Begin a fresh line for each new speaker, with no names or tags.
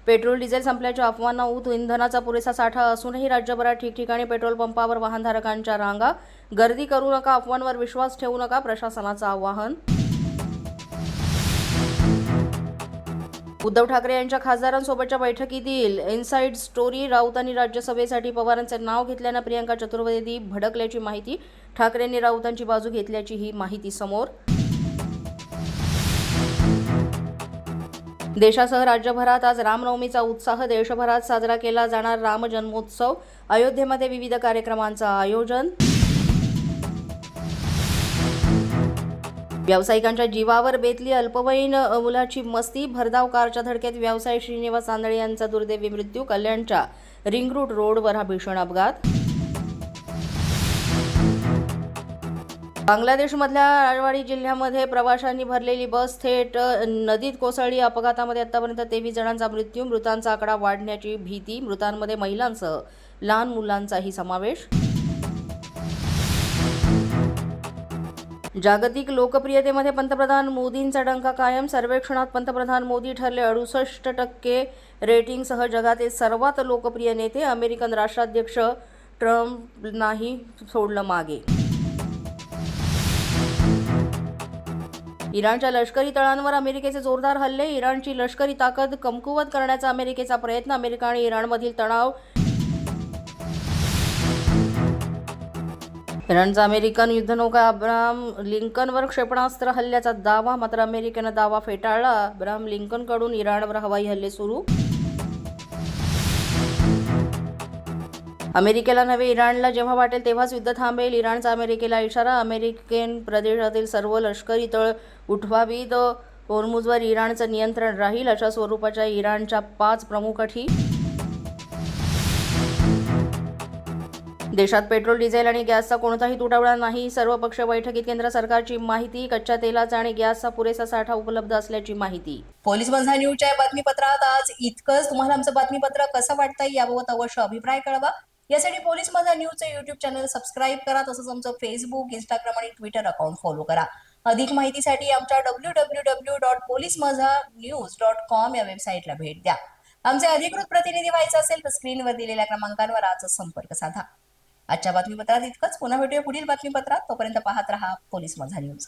Petrol diesel संपल्याच्या अफवांना ऊत, इंधनाचा पुरेसा साठा असूनही राज्यभरात ठिकठिकाणी पेट्रोल पंपावर वाहनधारकांच्या रांगा. गर्दी करू नका, अफवांवर विश्वास ठेवू नका, प्रशासनाचं आवाहन. उद्धव ठाकरे यांच्या खासदारांसोबतच्या बैठकीतील इनसाइड स्टोरी. राऊतांनी राज्यसभेसाठी पवारांचे नाव घेतल्यानं प्रियंका चतुर्वेदी भडकल्याची माहिती. ठाकरेंनी राऊतांची बाजू घेतल्याची ही माहिती समोर. देशासह राज्यभरात आज रामनवमीचा उत्साह. देशभरात साजरा केला जाणार राम जन्मोत्सव. अयोध्येमध्ये विविध कार्यक्रमांचं आयोजन. व्यावसायिकांच्या जीवावर बेतली अल्पवयीन मुलाची मस्ती. भरधाव कारच्या धडकेत व्यावसायिक श्रीनिवास चांदळे यांचा दुर्दैवी मृत्यू. कल्याणच्या रिंग रूट रोडवर हा भीषण अपघात. बांगलादेशमधल्या राजवाडी जिल्ह्यामध्ये प्रवाशांनी भरलेली बस थेट नदीत कोसळली. अपघातामध्ये आतापर्यंत 23 जणांचा मृत्यू. मृतांचा आकडा वाढण्याची भीती. मृतांमध्ये महिलांसह लहान मुलांचाही समावेश. जागतिक लोकप्रियतेमध्ये पंतप्रधान मोदींचा डंका कायम. सर्वेक्षणात पंतप्रधान मोदी ठरले 68% रेटिंगसह जगातील सर्वात लोकप्रिय नेते. अमेरिकन राष्ट्राध्यक्ष ट्रम्पनाही सोडलं मागे. इराणच्या लष्करी तळांवर अमेरिकेचे जोरदार हल्ले. इराणची लष्करी ताकद कमकुवत करण्याचा अमेरिकेचा प्रयत्न. अमेरिका आणि इराणमधील तणाव. इराणचा अमेरिकन युद्धनौका अब्राहम लिंकनवर क्षेपणास्त्र हल्ल्याचा दावा. मात्र अमेरिकेनं दावा फेटाळला. अब्राहम लिंकनकडून इराणवर हवाई हल्ले सुरू. अमेरिकेला नव्हे, इराणला जेव्हा वाटेल तेव्हाच युद्ध थांबेल. इराणचा अमेरिकेला इशारा. अमेरिकन प्रदेशातील सर्व लष्करी तळ उठवावीत. होर्मुझवर इराणचं नियंत्रण राहील. अशा स्वरूपाच्या इराणच्या 5 प्रमुख अटी. देशात पेट्रोल, डिझेल आणि गॅसचा कोणताही तुटवडा नाही. सर्वपक्षीय बैठकीत केंद्र सरकारची माहिती. कच्च्या तेलाचा आणि गॅसचा पुरेसा साठा उपलब्ध असल्याची माहिती.
पोलीस माझा न्यूजच्या या बातमीपत्रात आज इतकंच. तुम्हाला आमचं बातमीपत्र कसं वाटतंय याबाबत अवश्य अभिप्राय कळवा. यासाठी पोलीस माझा न्यूजचं युट्यूब चॅनल सबस्क्राईब करा. तसंच आमचं फेसबुक, इंस्टाग्राम आणि ट्विटर अकाउंट फॉलो करा. अधिक माहितीसाठी आमच्या www.policemazhanews.com या वेबसाईटला भेट द्या. आमचे अधिकृत प्रतिनिधी व्हायचं असेल तर स्क्रीनवर दिलेल्या क्रमांकांवर आजच संपर्क साधा. आजच्या बातमीपत्रात इतकंच. पुन्हा भेटूया पुढील बातमीपत्रात. तोपर्यंत पाहत रहा पोलीस माझा न्यूज.